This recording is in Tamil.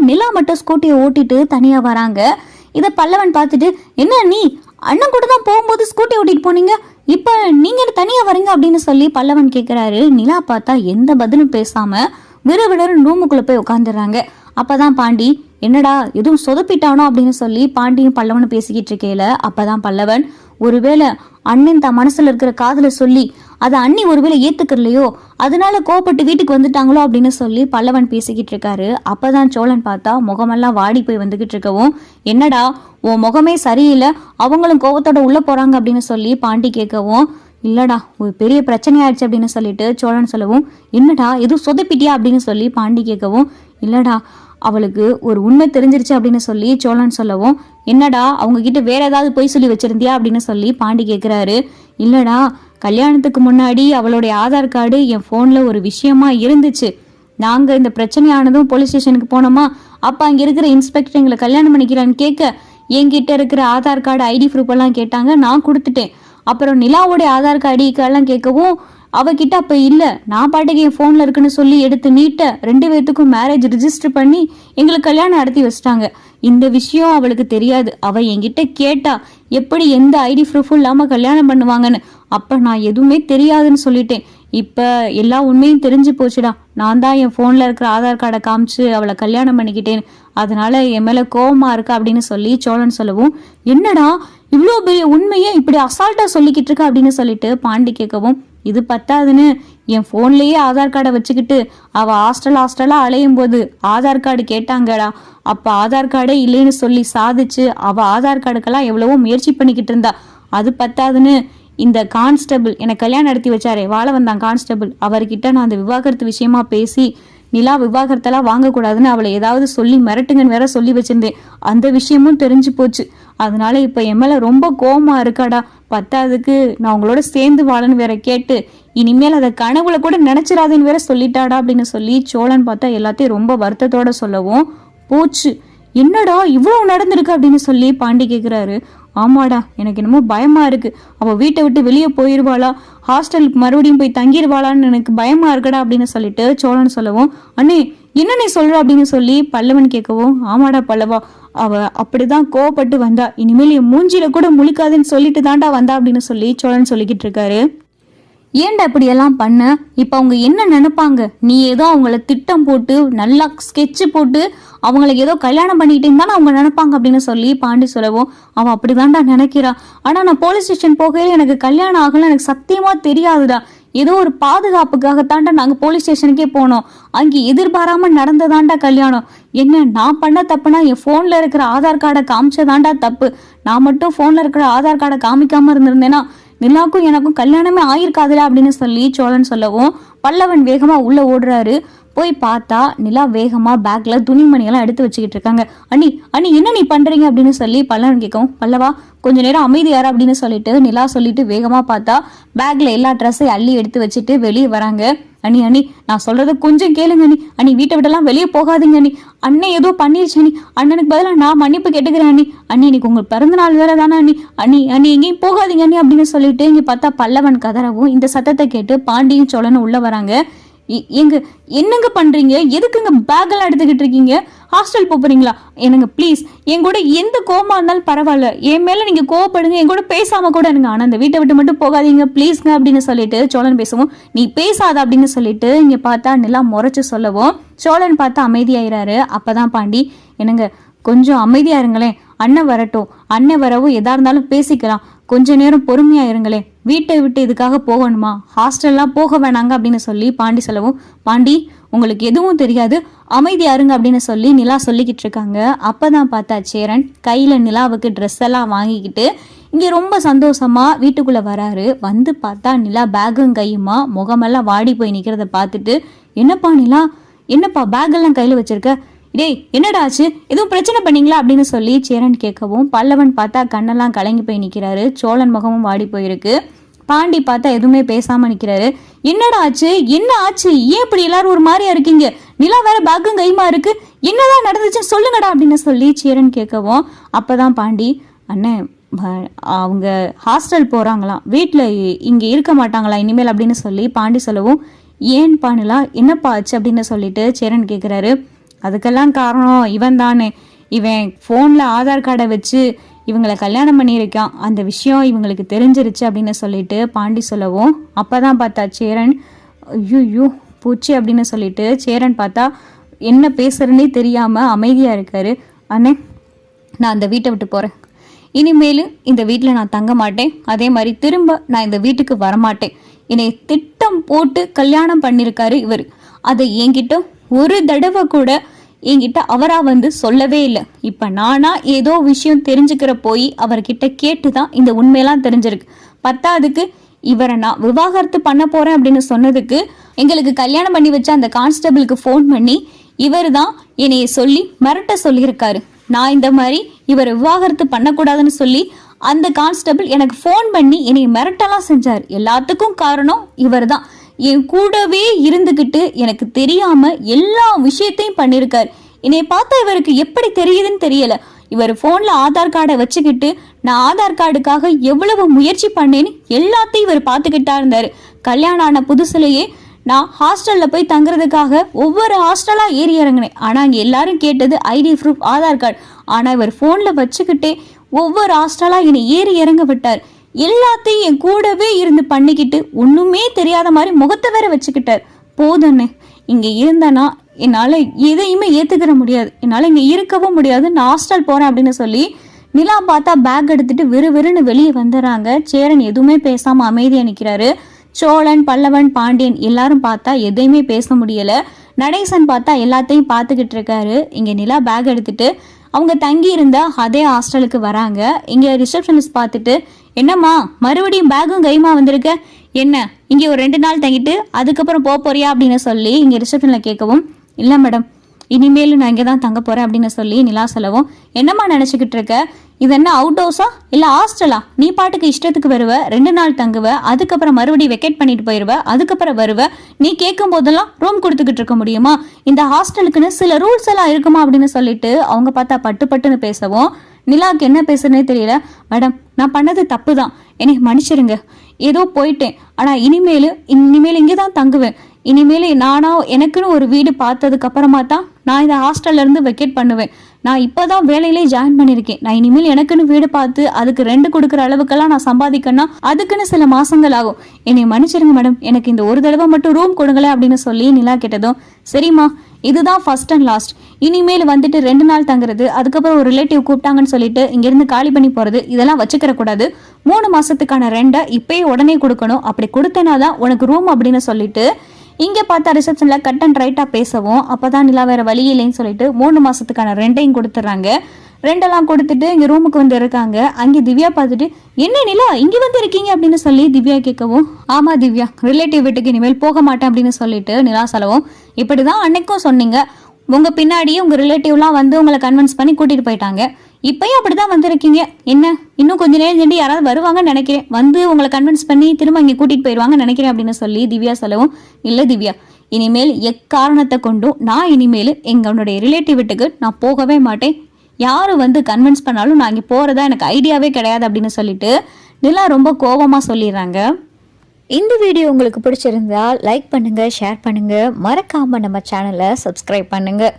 நிலா மட்டும் ஸ்கூட்டியை ஓட்டிட்டு தனியா வராங்க. இதை பல்லவன் பார்த்துட்டு, என்ன நீ அண்ணன் கூட தான் போகும்போது ஸ்கூட்டி ஓட்டிட்டு போனீங்க, இப்ப நீங்க தனியா வரீங்க அப்படின்னு சொல்லி பல்லவன் கேட்கிறாரு. நிலா பார்த்தா எந்த பதிலும் பேசாம விறுவிறு ரூமுக்குள்ள போய் உட்காந்துடுறாங்க. அப்பதான் பாண்டி, என்னடா எதுவும் சொதப்பிட்டானோ அப்படின்னு சொல்லி பாண்டியும் பல்லவனும் பேசிக்கிட்டு இருக்கையில அப்பதான் பல்லவன், ஒருவேளை அண்ணன் தான் மனசுல இருக்கிற காதல சொல்லி அதை அண்ணி ஒருவேளை ஏத்துக்கலையோ, அதனால கோபப்பட்டு வீட்டுக்கு வந்துட்டாங்களோ அப்படின்னு சொல்லி பல்லவன் பேசிக்கிட்டு இருக்காரு. அப்பதான் சோழன் பார்த்தா முகமெல்லாம் வாடி போய் வந்துகிட்டு இருக்கவும், என்னடா உன் முகமே சரியில்லை, அவங்களும் கோபத்தோட உள்ள போறாங்க அப்படின்னு சொல்லி பாண்டி கேட்கவும், இல்லடா ஒரு பெரிய பிரச்சனை ஆயிடுச்சு அப்படின்னு சொல்லிட்டு சோழன் சொல்லவும், என்னடா எதுவும் சொதப்பிட்டியா அப்படின்னு சொல்லி பாண்டி கேட்கவும், இல்லடா அவளுக்கு ஒரு உண்மை தெரிஞ்சிருச்சு அப்படின்னு சொல்லி சோழன் சொல்லவும், என்னடா அவங்க கிட்ட வேற ஏதாவது பொய் சொல்லி வச்சிருந்தியா அப்படின்னு சொல்லி பாண்டி கேட்கிறாரு. இல்லடா கல்யாணத்துக்கு முன்னாடி அவளுடைய ஆதார் கார்டு என் போன்ல ஒரு விஷயமா இருந்துச்சு. நாங்க இந்த பிரச்சனையானதும் போலீஸ் ஸ்டேஷனுக்கு போனோமா, அப்ப அங்க இருக்கிற இன்ஸ்பெக்டர் எங்களை கல்யாணம் பண்ணிக்கிறான்னு கேட்க என்கிட்ட இருக்கிற ஆதார் கார்டு ஐடி ப்ரூஃப் எல்லாம் கேட்டாங்க, நான் கொடுத்துட்டேன். அப்புறம் நிலாவோடைய ஆதார் கார்டு எல்லாம் கேட்கவும் அவகிட்ட அப்ப இல்ல, நான் பாட்டுக்கு என் போன்ல இருக்குன்னு சொல்லி எடுத்து நீட்ட 2 பேர்த்துக்கும் மேரேஜ் ரிஜிஸ்டர் பண்ணி எங்களுக்கு கல்யாணம் நடத்தி வச்சிட்டாங்க. இந்த விஷயம் அவளுக்கு தெரியாது. அவ என்கிட்ட கேட்டா எப்படி எந்த ஐடி ப்ரூஃபும் இல்லாம கல்யாணம் பண்ணுவாங்கன்னு. அப்ப நான் எதுவுமே தெரியாதுன்னு சொல்லிட்டேன். இப்ப எல்லா உண்மையும் தெரிஞ்சு போச்சுடா. நான் தான் என் போன்ல இருக்கிற ஆதார் கார்டை காமிச்சு அவளை கல்யாணம் பண்ணிக்கிட்டேன். அதனால என் மேல கோவமா இருக்கு அப்படின்னு சொல்லி சோழன் சொல்லவும், என்னடா இவ்வளோ பெரிய உண்மையை இப்படி அசால்ட்டா சொல்லிக்கிட்டு இருக்க அப்படின்னு சொல்லிட்டு பாண்டி கேட்கவும், இது பத்தாதுன்னு என் போன்லயே ஆதார் கார்டை வச்சுக்கிட்டு அவ ஹாஸ்டலா அலையும் போது ஆதார் கார்டு கேட்டாங்கடா. அப்ப ஆதார் கார்டே இல்லைன்னு சொல்லி சாதிச்சு அவ ஆதார் கார்டுக்கெல்லாம் எவ்வளவோ முயற்சி பண்ணிக்கிட்டு இருந்தா. அது பத்தாதுன்னு இந்த கான்ஸ்டபிள் எனக்கு கல்யாணம் நடத்தி வச்சாரே, வாழ வந்தான் கான்ஸ்டபிள், அவர்கிட்ட நான் அந்த விவாகரத்து விஷயமா பேசி நிலா விவாகரத்தெல்லாம் வாங்கக்கூடாதுன்னு அவளை ஏதாவது சொல்லி மிரட்டுங்கன்னு வேற சொல்லி வச்சிருந்தேன். அந்த விஷயமும் தெரிஞ்சு போச்சு. அதனால இப்ப என் மேல ரொம்ப கோவமா இருக்காடா. பத்தாவதுக்கு நான் உங்களோட சேர்ந்து வாழன்னு வேற கேட்டு இனிமேல் அதை கனவுல கூட நினைச்சிடாதுன்னு வேற சொல்லிட்டாடா அப்படின்னு சொல்லி சோழன் பார்த்தா எல்லாத்தையும் ரொம்ப வருத்தத்தோட சொல்லவும், போச்சு என்னடா இவ்வளவு நடந்திருக்கு அப்படின்னு சொல்லி பாண்டி கேட்கிறாரு. ஆமாடா எனக்கு என்னமோ பயமா இருக்கு, அவ வீட்டை விட்டு வெளியே போயிருவாளா, ஹாஸ்டலுக்கு மறுபடியும் போய் தங்கிடுவாளான்னு எனக்கு பயமா இருக்கடா அப்படின்னு சொல்லிட்டு சோழன் சொல்லவும், அண்ணே என்ன நீ சொல்ற அப்படின்னு சொல்லி பல்லவன் கேட்கவும், ஆமாடா பல்லவா அவ அப்படிதான் கோவப்பட்டு வந்தா, இனிமேல் என் மூஞ்சில கூட முழிக்காதுன்னு சொல்லிட்டு தாண்டா வந்தா அப்படின்னு சொல்லி சோழன் சொல்லிக்கிட்டு இருக்காரு. ஏன்டா இப்படியெல்லாம் பண்ண, இப்ப அவங்க என்ன நினைப்பாங்க, நீ ஏதோ அவங்கள திட்டம் போட்டு நல்லா ஸ்கெட்சு போட்டு அவங்களை ஏதோ கல்யாணம் பண்ணிக்கிட்டேன்னு தானே அவங்க நினைப்பாங்க அப்படின்னு சொல்லி பாண்டி சொல்லவும், அவன் அப்படிதான்டா நினைக்கிறா. ஆனா நான் போலீஸ் ஸ்டேஷன் போகையில எனக்கு கல்யாணம் ஆகல, எனக்கு சத்தியமா தெரியாதுடா, ஏதோ ஒரு பாதுகாப்புக்காகத்தாண்டா நாங்க போலீஸ் ஸ்டேஷனுக்கே போனோம், அங்கே எதிர்பாராம நடந்ததாண்டா கல்யாணம். என்ன நான் பண்ண தப்புனா என் போன்ல இருக்கிற ஆதார் கார்டை காமிச்சதாண்டா தப்பு. நான் மட்டும் போன்ல இருக்கிற ஆதார் கார்டை காமிக்காம இருந்திருந்தேன்னா நிலாக்கும் எனக்கும் கல்யாணமே ஆயிருக்காதுல அப்படின்னு சொல்லி சோழன் சொல்லவும், பல்லவன் வேகமா உள்ள ஓடுறாரு. போய் பார்த்தா நிலா வேகமா பேக்ல துணிமணியெல்லாம் எடுத்து வச்சுக்கிட்டு இருக்காங்க. அண்ணி அண்ணி என்ன நீ பண்றீங்க அப்படின்னு சொல்லி பல்லவன் கேட்கவும், பல்லவா கொஞ்ச நேரம் அமைதியாரா அப்படின்னு சொல்லிட்டு நிலா சொல்லிட்டு வேகமா பார்த்தா பேக்ல எல்லா ட்ரெஸ்ஸையும் அள்ளி எடுத்து வச்சுட்டு வெளியே வராங்க. அண்ணி அண்ணி நான் சொல்றத கொஞ்சம் கேளுங்க அண்ணி, அண்ணி வீட்டை விட்டெல்லாம் வெளியே போகாதீங்க அண்ணி, அண்ணன் ஏதோ பண்ணிருச்சு அண்ணி, அண்ணனுக்கு பதிலாக நான் மன்னிப்பு கேட்டுக்கிறேன் அண்ணி, அண்ணி இன்னைக்கு உங்க பிறந்த நாள் வேற தானே அண்ணி, அண்ணி அண்ணி எங்கேயும் போகாதீங்க அண்ணி அப்படின்னு சொல்லிட்டு இங்க பார்த்தா பல்லவன் கதறவும் இந்த சத்தத்தை கேட்டு பாண்டியும் சோழனும் உள்ள வராங்க. எங்க என்னங்க பண்றீங்க, எதுக்குங்க பேக் எல்லாம் எடுத்துக்கிட்டு இருக்கீங்க, ஹாஸ்டல் போறீங்களா, என்னங்க ப்ளீஸ் என் கூட எந்த கோவமா இருந்தாலும் பரவாயில்ல, என் மேல நீங்க கோவப்படுங்க, என் கூட பேசாம கூட இருங்க, ஆனா அந்த வீட்டை விட்டு மட்டும் போகாதீங்க ப்ளீஸ்ங்க அப்படின்னு சொல்லிட்டு சோழன் பேசவும், நீ பேசாத அப்படின்னு சொல்லிட்டு இங்க பார்த்தா நிலா முறைச்சு சொல்லவும் சோழன் பார்த்தா அமைதியாயிராரு. அப்பதான் பாண்டி, என்னங்க கொஞ்சம் அமைதியா இருங்களேன், அண்ணன் வரட்டும், அண்ணன் வரவும் எதா இருந்தாலும் பேசிக்கலாம், கொஞ்ச நேரம் பொறுமையா இருங்களேன், வீட்டை விட்டு இதுக்காக போகணுமா, ஹாஸ்டல்லாம் போக வேணாங்க அப்படின்னு சொல்லி பாண்டி சொல்லவும், பாண்டி உங்களுக்கு எதுவும் தெரியாது அமைதியா இருங்க அப்படின்னு சொல்லி நிலா சொல்லிக்கிட்டு இருக்காங்க. அப்பதான் பார்த்தா சேரன் கையில நிலாவுக்கு ட்ரெஸ் எல்லாம் வாங்கிக்கிட்டு இங்க ரொம்ப சந்தோஷமா வீட்டுக்குள்ள வராரு. வந்து பார்த்தா நிலா பேகும் கையுமா முகமெல்லாம் வாடி போய் நிக்கிறத பார்த்துட்டு, என்னப்பா நிலா என்னப்பா பேக் எல்லாம் கையில வச்சிருக்க, டேய் என்னடா ஆச்சு, எதுவும் பிரச்சனை பண்ணீங்களா அப்படின்னு சொல்லி சேரன் கேட்கவும், பல்லவன் பார்த்தா கண்ணெல்லாம் கலங்கி போய் நிக்கிறாரு. சோழன் முகமும் வாடி போயிருக்கு. பாண்டி பார்த்தா எதுவுமே பேசாம நிக்கிறாரு. என்னடா ஆச்சு, என்ன ஆச்சு, ஏன் இப்படி எல்லாரும் ஒரு மாதிரியா இருக்கீங்க, நிலா வேற பேக்கும் கைமா இருக்கு, என்னதான் நடந்துச்சுன்னு சொல்லுங்கடா அப்படின்னு சொல்லி சேரன் கேட்கவும், அப்பதான் பாண்டி, அண்ணன் அவங்க ஹாஸ்டல் போறாங்களாம், வீட்டுல இங்க இருக்க மாட்டாங்களா இனிமேல் அப்படின்னு சொல்லி பாண்டி சொல்லவும், ஏன் பாணிலா என்னப்பா ஆச்சு அப்படின்னு சொல்லிட்டு சேரன் கேட்கிறாரு. அதுக்கெல்லாம் காரணம் இவன் தானே. இவன் ஃபோனில் ஆதார் கார்டை வச்சு இவங்களை கல்யாணம் பண்ணியிருக்கான், அந்த விஷயம் இவங்களுக்கு தெரிஞ்சிருச்சு அப்படின்னு சொல்லிட்டு பாண்டி சொல்லவும் அப்போ தான் பார்த்தா சேரன் ஐயோ பூச்சி அப்படின்னு சொல்லிட்டு சேரன் பார்த்தா என்ன பேசுறதுனே தெரியாமல் அமைதியாக இருக்காரு. அண்ணே, நான் அந்த வீட்டை விட்டு போகிறேன். இனிமேல் இந்த வீட்டில் நான் தங்க மாட்டேன். அதே மாதிரி திரும்ப நான் இந்த வீட்டுக்கு வரமாட்டேன். என்னை திட்டம் போட்டு கல்யாணம் பண்ணியிருக்காரு இவர். அதை என்கிட்ட ஒரு தடவை கூட என்கிட்ட அவரா வந்து சொல்லவே இல்லை. இப்போ நானா ஏதோ விஷயம் தெரிஞ்சுக்கிற போய் அவர்கிட்ட கேட்டு தான் இந்த உண்மையெல்லாம் தெரிஞ்சிருக்கு. பத்தாவதுக்கு இவரை நான் விவாகரத்து பண்ண போறேன் அப்படின்னு சொன்னதுக்கு எங்களுக்கு கல்யாணம் பண்ணி வச்ச அந்த கான்ஸ்டபிளுக்கு ஃபோன் பண்ணி இவர் தான் என்னைய சொல்லி மிரட்ட சொல்லியிருக்காரு. நான் இந்த மாதிரி இவரை விவாகரத்து பண்ணக்கூடாதுன்னு சொல்லி அந்த கான்ஸ்டபிள் எனக்கு ஃபோன் பண்ணி என்னை மிரட்டலாம் செஞ்சார். எல்லாத்துக்கும் காரணம் இவர் தான். என் கூடவே இருந்துக்கிட்டு எனக்கு தெரியாம எல்லா விஷயத்தையும் பண்ணியிருக்காரு. என்னை பார்த்தா இவருக்கு எப்படி தெரியுதுன்னு தெரியல. இவர் ஃபோனில் ஆதார் கார்டை வச்சுக்கிட்டு நான் ஆதார் கார்டுக்காக எவ்வளவு முயற்சி பண்ணேன்னு எல்லாத்தையும் இவர் பார்த்துக்கிட்டா இருந்தார். கல்யாணம் ஆன புதுசுலேயே நான் ஹாஸ்டலில் போய் தங்குறதுக்காக ஒவ்வொரு ஹாஸ்டலாக ஏறி இறங்கினேன். ஆனால் அங்கே எல்லாரும் கேட்டது ஐடி ப்ரூஃப், ஆதார் கார்டு. ஆனால் இவர் ஃபோனில் வச்சுக்கிட்டே ஒவ்வொரு ஹாஸ்டலாக என்னை ஏறி இறங்க விட்டார். எல்லாத்தையும் என் கூடவே இருந்து பண்ணிக்கிட்டு ஒன்றுமே தெரியாத மாதிரி முகத்தை வேற வச்சுக்கிட்டார். போதுண்ணே, இங்கே இருந்தேன்னா என்னால் எதையுமே ஏற்றுக்கிற முடியாது, என்னால் இங்கே இருக்கவும் முடியாது, நான் ஹாஸ்டல் போகிறேன் அப்படின்னு சொல்லி நிலா பார்த்தா பேக் எடுத்துட்டு விறுவிறுன்னு வெளியே வந்துடுறாங்க. சேரன் எதுவுமே பேசாமல் அமைதியாக நிற்கிறாரு. சோழன், பல்லவன், பாண்டியன் எல்லாரும் பார்த்தா எதையுமே பேச முடியலை. நடேசன் பார்த்தா எல்லாத்தையும் பார்த்துக்கிட்டு இருக்காரு. இங்கே நிலா பேக் எடுத்துட்டு அவங்க தங்கி இருந்த அதே ஹாஸ்டலுக்கு வராங்க. இங்கே ரிசப்ஷனிஸ்ட் பார்த்துட்டு என்னம்மா மறுபடியும் பேக்கும் கைமா வந்திருக்க, என்ன இங்கே ஒரு 2 நாள் தங்கிட்டு அதுக்கப்புறம் போறியா அப்படின்னு சொல்லி இங்கே ரிசப்ஷனில் கேட்கவும், இல்லை மேடம் இனிமேலும் நான் இங்கே தான் தங்க போகிறேன் அப்படின்னு சொல்லி நிலா சொல்லவும், என்னம்மா நினச்சிக்கிட்டு இருக்க, இது என்ன அவுட் ஹவுஸா இல்லை ஹாஸ்டலா? நீ பாட்டுக்கு இஷ்டத்துக்கு வருவ, 2 நாள் தங்குவ, அதுக்கப்புறம் மறுபடியும் வெக்கேட் பண்ணிட்டு போயிடுவ, அதுக்கப்புறம் வருவ. நீ கேட்கும் போதெல்லாம் ரூம் கொடுத்துக்கிட்டு இருக்க முடியுமா? இந்த ஹாஸ்டலுக்குன்னு சில ரூல்ஸ் எல்லாம் இருக்குமா அப்படின்னு சொல்லிட்டு அவங்க பார்த்தா பட்டுன்னு பேசவும் நிலாவுக்கு என்ன பேசுறதுனே தெரியல. மேடம் நான் பண்ணது தப்பு தான், என்னை மன்னிச்சிருங்க, ஏதோ போயிட்டேன். ஆனால் இனிமேல் இங்கே தான் தங்குவேன். இனிமேல் நானா எனக்குன்னு ஒரு வீடு பார்த்ததுக்கு அப்புறமா தான் நான் இந்த ஹாஸ்டல்ல இருந்து வெக்கேட் பண்ணுவேன். நான் இப்போதான் வேலையிலே ஜாயின் பண்ணியிருக்கேன். நான் இனிமேல் எனக்குன்னு வீடு பார்த்து அதுக்கு ரெண்ட் கொடுக்குற அளவுக்கெல்லாம் நான் சம்பாதிக்கணும், அதுக்குன்னு சில மாசங்கள் ஆகும். என்னை மன்னிச்சிருங்க மேடம், எனக்கு இந்த ஒரு தடவை மட்டும் ரூம் கொடுங்களேன் அப்படின்னு சொல்லி நிலா கேட்டதும், சரிம்மா இதுதான் ஃபர்ஸ்ட் அண்ட் லாஸ்ட், இனிமேல் வந்துட்டு 2 நாள் தங்குறது, அதுக்கப்புறம் ஒரு ரிலேட்டிவ் கூப்பிட்டாங்கன்னு சொல்லிட்டு இங்கிருந்து காலி பண்ணி போறது, இதெல்லாம் வச்சுக்கிற கூடாது. 3 மாசத்துக்கான ரெண்டை இப்பயே உடனே கொடுக்கணும், அப்படி கொடுத்தேனாதான் உனக்கு ரூம் அப்படின்னு சொல்லிட்டு இங்கே பார்த்தா ரிசப்ஷனில் கட் அண்ட் ரைட்டாக பேசவும் அப்போதான் நிலா வேற வழி இல்லைன்னு சொல்லிட்டு 3 மாசத்துக்கான ரெண்டையும் கொடுத்துட்றாங்க. ரெண்டெல்லாம் கொடுத்துட்டு இங்கே ரூமுக்கு வந்து இருக்காங்க. அங்கே திவ்யா பார்த்துட்டு என்ன நிலா இங்கே வந்து இருக்கீங்க அப்படின்னு சொல்லி திவ்யா கேட்கவும், ஆமாம் திவ்யா ரிலேட்டிவ் வீட்டுக்கு இனிமேல் போக மாட்டேன் அப்படின்னு சொல்லிட்டு நிலா சொல்லவும், இப்படி தான் அன்னைக்கும் சொன்னீங்க, உங்கள் பின்னாடியே உங்கள் ரிலேட்டிவ்லாம் வந்து உங்களை கன்வின்ஸ் பண்ணி கூட்டிகிட்டு போயிட்டாங்க, இப்பயும் அப்படிதான் வந்திருக்கீங்க, என்ன இன்னும் கொஞ்ச நேரம் சென்று யாராவது வருவாங்கன்னு நினைக்கிறேன், வந்து உங்களை கன்வின்ஸ் பண்ணி திரும்ப இங்கே கூட்டிகிட்டு போயிடுவாங்கன்னு நினைக்கிறேன் அப்படின்னு சொல்லி திவ்யா சொல்லவும், இல்லை திவ்யா இனிமேல் எக்காரணத்தை கொண்டும் நான் இனிமேல் எங்களுடைய ரிலேட்டிவ் வீட்டுக்கு நான் போகவே மாட்டேன், யாரும் வந்து கன்வின்ஸ் பண்ணாலும் நான் இங்கே போகிறதா எனக்கு ஐடியாவே கிடையாது அப்படின்னு சொல்லிட்டு நிலா ரொம்ப கோபமாக சொல்லிடுறாங்க. இந்த வீடியோ உங்களுக்கு பிடிச்சிருந்தா லைக் பண்ணுங்கள், ஷேர் பண்ணுங்கள், மறக்காமல் நம்ம சேனலை சப்ஸ்கிரைப் பண்ணுங்கள்.